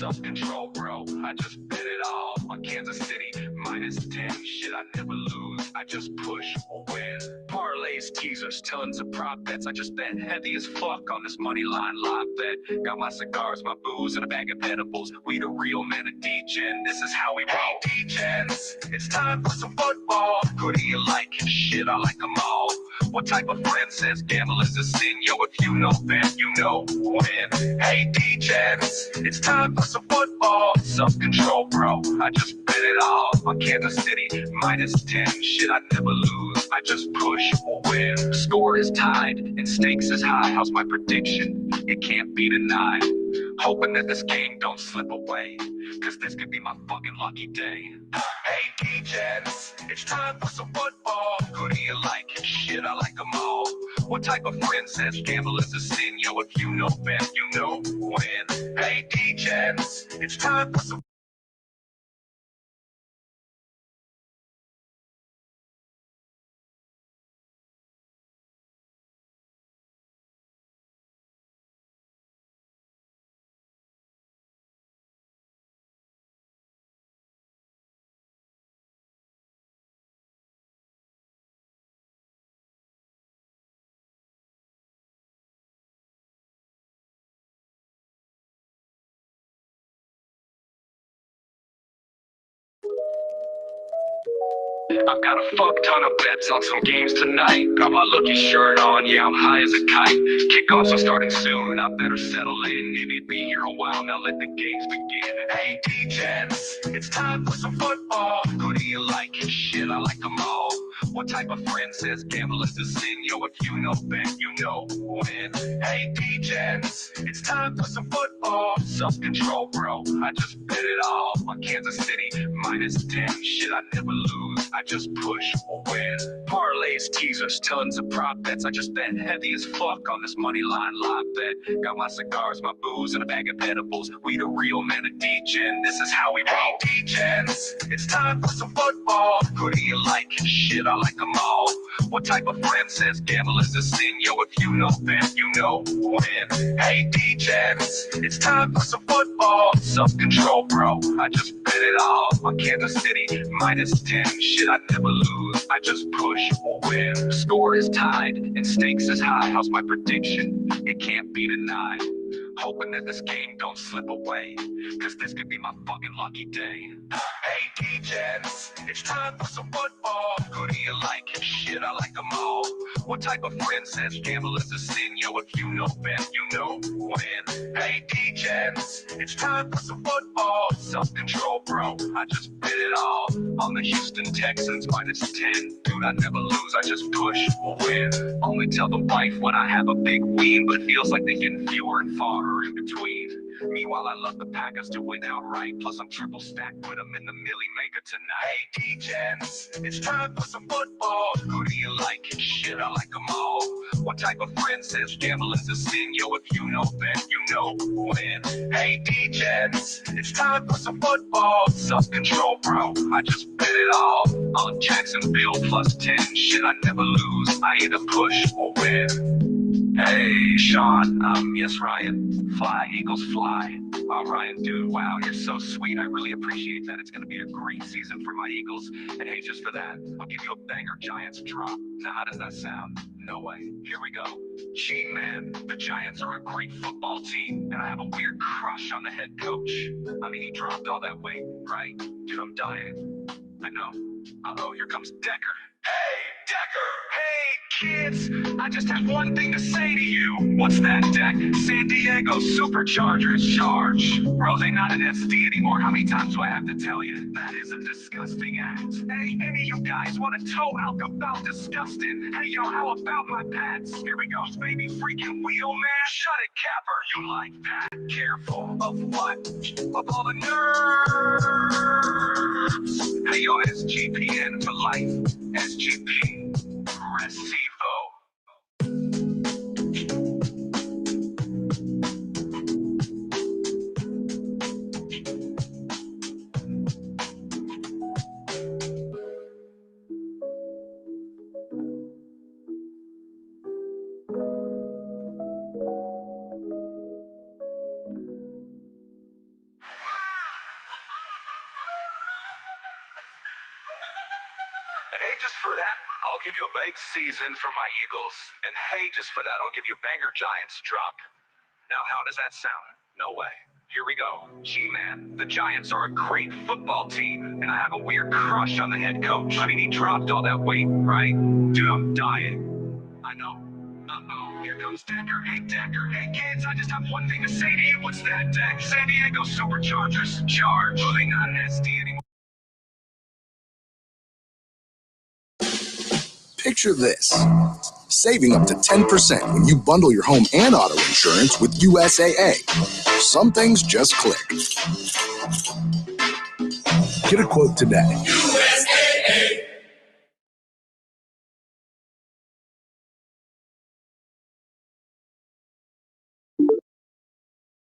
L: self-control, bro. I just bet it all on Kansas City -10. Shit, I never lose. I just push or win. Parlays, teasers, tons of prop bets. I just bet heavy as fuck on this money line live bet. Got my cigars, my booze, and a bag of edibles. We the real men of D-Gen. This is how we roll. D-Gens, it's time for some football. Who do you like? Shit, I like them all. What type of friend says gamble is a sin? Yo, if you know, then you know when. Hey, D-Gens, it's time for some football. Self-control, bro. I just bet it all on Kansas City -10. Shit, I never lose. I just push or win. Score is tied and stakes is high. How's my prediction? It can't be denied. Hoping that this game don't slip away, cause this could be my fucking lucky day. Hey, D-Gens, it's time for some football. Who do you like? Shit, I like them all. What type of friend says gamble is a sin? Yo, if you know, then you know when. Hey, D-Gens, it's time for some I've got a fuck ton of bets on some games tonight. Got my lucky shirt on, yeah, I'm high as a kite. Kickoffs are starting soon, I better settle in. Maybe be here a while, now let the games begin. Hey, D-Gens, it's time for some football. Who do you like? Shit, I like them all. What type of friend says gamble is a sin? Yo, if you know, then you know when. Hey, D-Gens, it's time for some football. Self-control, bro. I just bet it all on Kansas City -10. Shit, I never lose. I just push or win. Parlays, teasers, tons of prop bets. I just bet heavy as fuck on this money line live bet. Got my cigars, my booze, and a bag of edibles. We the real men of D-Gen. This is how we roll. D-Gens, it's time for some football. Who do you like? Shit, I like them all. What type of friend says gamble is a sin? Yo, if you know, then you know when. Hey, D-Gens, it's time for some football. Self-control, bro. I just bet it all on Kansas City -10. Shit, I never lose. I just push or win. Score is tied and stakes is high. How's my prediction? It can't be denied. Hoping that this game don't slip away, cause this could be my fucking lucky day. Hey, D-Gens, it's time for some football. Who do you like? Shit, I like them all. What type of friend says gamble is a sin? Yo, if you know, then you know when. Hey, D-Gens, it's time for some football. Self-control, bro. I just bet it all on the Houston Texans -10. Dude, I never lose. I just push or win. Only tell the wife when I have a big win, but feels like they're getting fewer and farther in between. Meanwhile, I love the Packers to win outright. Plus, I'm triple stacked with them in the Millie Maker tonight. Hey, D-Gens, it's time for some football. Who do you like? Shit, I like them all. What type of friend says gamble is a sin? Yo, if you know, then you know when. Hey, D-Gens, it's time for some football. Self-control, bro. I just bet it all on Jacksonville +10. Shit, I never lose. I either push or win. Hey, Sean, yes, Ryan. Fly, Eagles, fly. Oh, Ryan, dude, wow, you're so sweet. I really appreciate that. It's going to be a great season for my Eagles. And hey, just for that, I'll give you a banger Giants drop. Now, how does that sound? No way. Here we go. Gee, man, the Giants are a great football team, and I have a weird crush on the head coach. I mean, he dropped all that weight, right? Dude, I'm dying. I know. Uh-oh, here comes Decker. Hey, Decker! Hey, kids! I just have one thing to say to you. What's that, Deck? San Diego Superchargers charge. Bro, they not an SD anymore. How many times do I have to tell you? That is a disgusting act. Hey, any of you guys want to toe out about disgusting? Hey, yo, how about my pets? Here we go, baby freaking wheel, man. Shut it, Capper. You like that? Careful. Of what? Of all the nerds. Hey, yo, SGPN for life. SGP. Recibo. Big season for my Eagles. And hey, just for that, I'll give you Banger Giants drop. Now, how does that sound? No way. Here we go. G-Man, the Giants are a great football team, and I have a weird crush on the head coach. I mean, he dropped all that weight, right? Dude, I'm dying. I know. Uh-oh, here comes Decker. Hey, Decker. Hey, kids, I just have one thing to say to you. What's that, Deck? San Diego Superchargers. Charge. Well, they not an SD anymore.
M: Picture this. Saving up to 10% when you bundle your home and auto insurance with USAA. Some things just click. Get a quote today. USAA.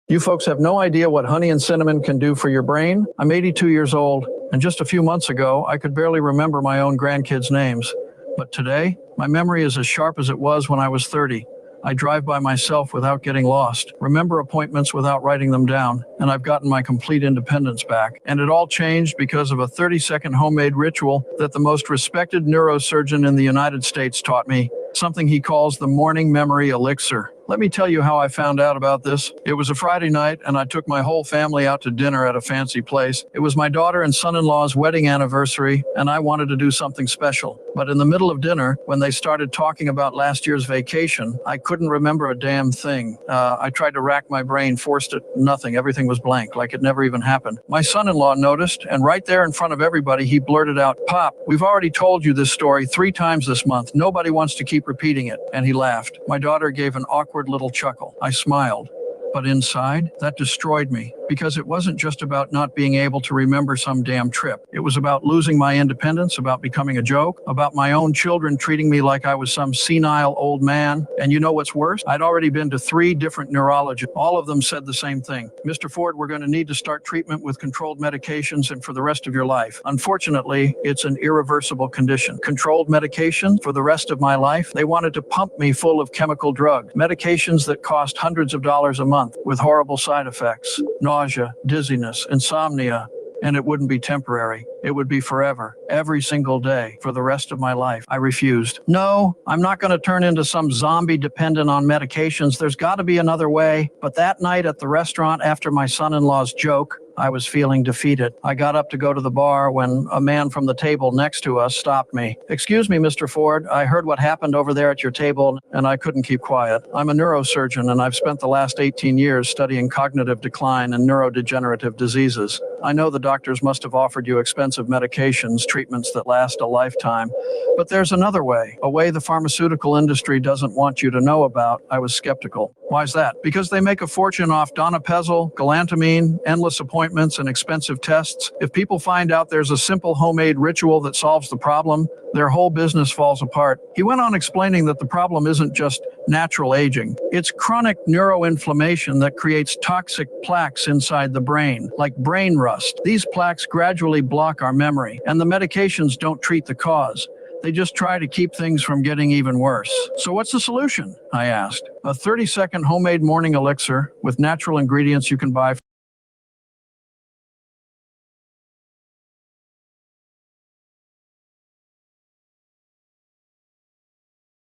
N: You folks have no idea what honey and cinnamon can do for your brain. I'm 82 years old, and just a few months ago, I could barely remember my own grandkids' names. But today, my memory is as sharp as it was when I was 30. I drive by myself without getting lost, remember appointments without writing them down, and I've gotten my complete independence back. And it all changed because of a 30-second homemade ritual that the most respected neurosurgeon in the United States taught me, something he calls the morning memory elixir. Let me tell you how I found out about this. It was a Friday night, and I took my whole family out to dinner at a fancy place. It was my daughter and son-in-law's wedding anniversary, and I wanted to do something special. But in the middle of dinner, when they started talking about last year's vacation, I couldn't remember a damn thing. I tried to rack my brain, forced it, nothing. Everything was blank, like it never even happened. My son-in-law noticed, and right there in front of everybody, he blurted out, "Pop, we've already told you this story 3 times this month. Nobody wants to keep repeating it." And he laughed. My daughter gave an awkward little chuckle. I smiled. But inside, that destroyed me, because it wasn't just about not being able to remember some damn trip. It was about losing my independence, about becoming a joke, about my own children treating me like I was some senile old man. And you know what's worse? I'd already been to 3 different neurologists. All of them said the same thing. "Mr. Ford, we're going to need to start treatment with controlled medications and for the rest of your life." Unfortunately, it's an irreversible condition. Controlled medication for the rest of my life? They wanted to pump me full of chemical drugs, medications that cost hundreds of dollars a month, with horrible side effects, nausea, dizziness, insomnia, and it wouldn't be temporary. It would be forever, every single day, for the rest of my life. I refused. No, I'm not going to turn into some zombie dependent on medications. There's got to be another way. But that night at the restaurant after my son-in-law's joke, I was feeling defeated. I got up to go to the bar when a man from the table next to us stopped me. "Excuse me, Mr. Ford, I heard what happened over there at your table, and I couldn't keep quiet. I'm a neurosurgeon, and I've spent the last 18 years studying cognitive decline and neurodegenerative diseases. I know the doctors must have offered you expensive medications, treatments that last a lifetime. But there's another way, a way the pharmaceutical industry doesn't want you to know about." I was skeptical. Why's that? Because they make a fortune off donepezil, galantamine, endless appointments, and expensive tests. If people find out there's a simple homemade ritual that solves the problem, their whole business falls apart. He went on explaining that the problem isn't just natural aging. It's chronic neuroinflammation that creates toxic plaques inside the brain, like brain rust. These plaques gradually block our memory, and the medications don't treat the cause. They just try to keep things from getting even worse. "So what's the solution?" I asked. "A 30-second homemade morning elixir with natural ingredients you can buy